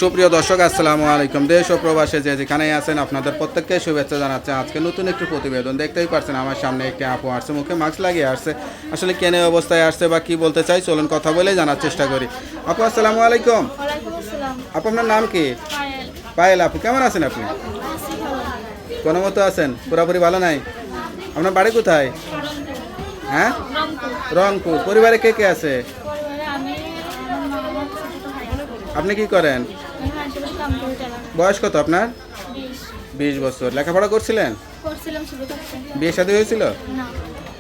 সুপ্রিয় দর্শক আসসালামু আলাইকুম। দেশ ও প্রবাসে যে যেখানেই আছেন আপনাদের প্রত্যেককে শুভেচ্ছা জানাচ্ছে। আজকে নতুন একটি প্রতিবেদন দেখতেই পারছেন, আমার সামনে একটি আপু আসছে, মুখে মাস্ক লাগিয়ে আসছে। আসলে কেনে অবস্থায় আসছে বা কি বলতে চাই চলুন কথা বলে জানার চেষ্টা করি। আপু আসসালামু আলাইকুম। ওয়ালাইকুম আসসালাম। আপু আপনার নাম কি? পায়েল। পায়েল আপু, কেমন আছেন আপনি? আছি ভালো। কোনো মতো আছেন? পুরোপুরি ভালো নাই? আপনার বাড়ি কোথায়? হ্যাঁ, রংপুর। রংপুর। পরিবারে কে কে আছে? পরিবারে আমি, আমার মা, আমার ছোট ভাই। আপনি কি করেন? আমি হাসপাতালে কাম করে চালাম। বয়স কত আপনার? 20 20 বছর। লেখাপড়া করছিলেন? করছিলাম শুরু থাকতে। বিয়ে শাদী হয়েছিল? না,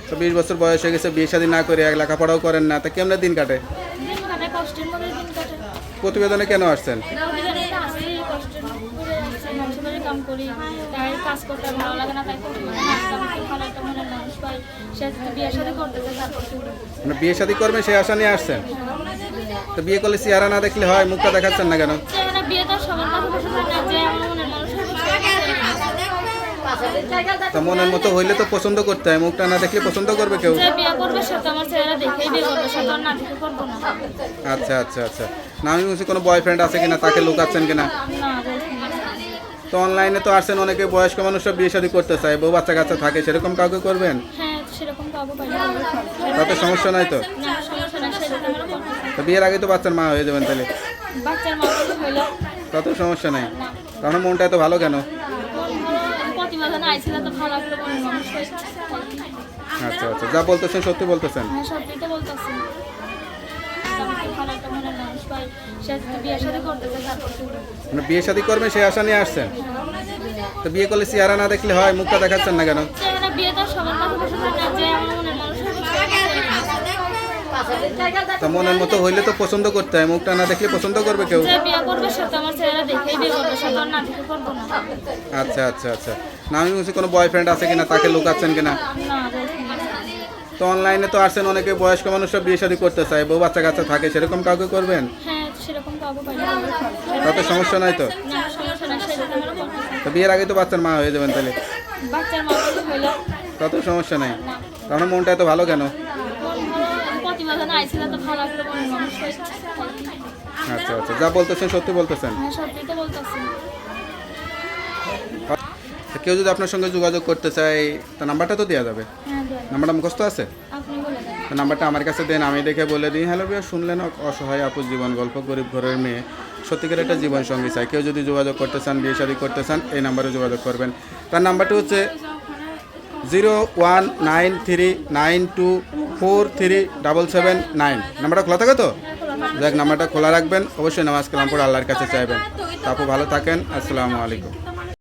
তো 20 বছর বয়স হয়ে গেছে, বিয়ে শাদী না করে এক লেখাপড়াও করেন না, তা কেমনে দিন কাটে? দিন কাটে কষ্টের মধ্যে দিন কাটে। প্রতিবেদনে কেন আসছেন? প্রতিদিন তো আসি কষ্টের করে আসছি, মানুষের বাড়ি কাম করি, তাই কাজ করতে ভালো লাগে না, তাই প্রতিদিন আসতাম। খুব ভালো একটা মনের মানুষ পাই, সে যদি বিয়ে শাদী করতে চায় তারপর শুরু। মানে বিয়ে শাদী করবেন সেই আশা নিয়ে আসছেন? তো বিয়ে করলে চেহারা না দেখলে হয়, মুখটা দেখাচ্ছেন না কেন? চেহারা বিয়ে তো সবার কাছে বসে থাকে না, যে আমার মনের মানুষ তো মনের মতো হইলে তো পছন্দ করতে হয়, মুখটা না দেখলে পছন্দ করবে কেউ? যে বিয়ে করবে সে তো আমার চেহারা দেখেই বিয়ে করবে, সে তো আর না দেখে করবো না। আচ্ছা আচ্ছা আচ্ছা। না আমি বলছি কোনো বয়ফ্রেন্ড আছে কিনা, তাকে লুকাচ্ছেন কিনা? না, বলছি। তো অনলাইনে তো আসছেন, অনেকে বয়স্ক মানুষরা বিয়ে শাদী করতে চায়, বউ বাচ্চা কাচ্চা থাকে, সেরকম কাউকে করবেন? হ্যাঁ, সেরকম কাউকে পাইলে তাতে সমস্যা নাই তো? না, সমস্যা নাই, সেটা আমরা করতেছি। তো বিয়ের আগে তো বাচ্চার মা হয়ে যাবেন তাহলে? বাচ্চার মা হইলো তাতে সমস্যা নাই। না, তাহলে মনটা এত ভালো কেন? প্রতিবেদন আইছিল তো ভালো একটা মনের মানুষ হয়েছে। আচ্ছা আচ্ছা, যা বলতেছেন সত্যি বলতেছেন? হ্যাঁ, সত্যি তো বলতেছি। আমি ভালো একটা মনের মানুষ পাই, সে যদি বিয়ে শাদী করতে চায় তারপর শুরু। মানে বিয়ে শাদী করবেন সেই আশা নিয়ে আসছেন? তো বিয়ে করলে চেহারা না দেখলে হয়, মুখটা দেখাচ্ছেন না কেন? চেহারা বিয়ে তো সবার কাছে বসে থাকে না, যে আমার মনের মানুষ তো মনের মতো হইলে তো পছন্দ করতে হয়, মুখটা না দেখলে পছন্দ করবে কেউ? যে বিয়ে করবে সে তো আমার চেহারা দেখেই বিয়ে করবে, সে তো আর না দেখে করবো না। আচ্ছা আচ্ছা আচ্ছা। না আমি বলছি কোনো বয়ফ্রেন্ড আছে কিনা, তাকে লুকাচ্ছেন কিনা? না, বলছি। তো অনলাইনে তো আসছেন, অনেকে বয়স্ক মানুষরা বিয়ে শাদী করতে চায়, বউ বাচ্চা কাচ্চা থাকে, সেরকম কাউকে করবেন? হ্যাঁ, সেরকম কাউকে পাইলে তাতে সমস্যা নাই তো? না, সমস্যা নাই, সেটা আমরা করতেছি। তো বিয়ের আগে তো বাচ্চার মা হয়ে যাবেন তাহলে? বাচ্চার মা হইলো তাতে সমস্যা নাই। না, তাহলে মনটা এত ভালো কেন? প্রতিবেদন আইছিল তো ভালো একটা মনের মানুষ হয়েছে। আচ্ছা আচ্ছা, যা বলতেছেন সত্যি বলতেছেন? হ্যাঁ, সত্যি তো বলতেছি। তো কেউ যদি আপনার সঙ্গে যোগাযোগ করতে চায়, তা নাম্বারটা তো দেওয়া যাবে? হ্যাঁ, দেন। নাম্বারটা মুখস্থ আছে? আপনি বলে দেন। তো নাম্বারটা আমার কাছে দেন, আমি দেখে বলে দিই। হ্যালো ভাইয়া, শুনলেন অসহায় আপুর জীবন গল্প, গরিব ঘরের মেয়ে সত্যিকার একটা জীবন সঙ্গী চাই। কেউ যদি যোগাযোগ করতে চান, বিয়ে শাদী করতে চান, এই নাম্বারে যোগাযোগ করবেন। তার নাম্বারটি হচ্ছে 01939243779। নাম্বারটা খোলা থাকে তো? যাক, নাম্বারটা খোলা রাখবেন, অবশ্যই নামাজ কালাম পড়ে আল্লাহর কাছে চাইবেন। তা আপু ভালো থাকেন, আসসালামু আলাইকুম।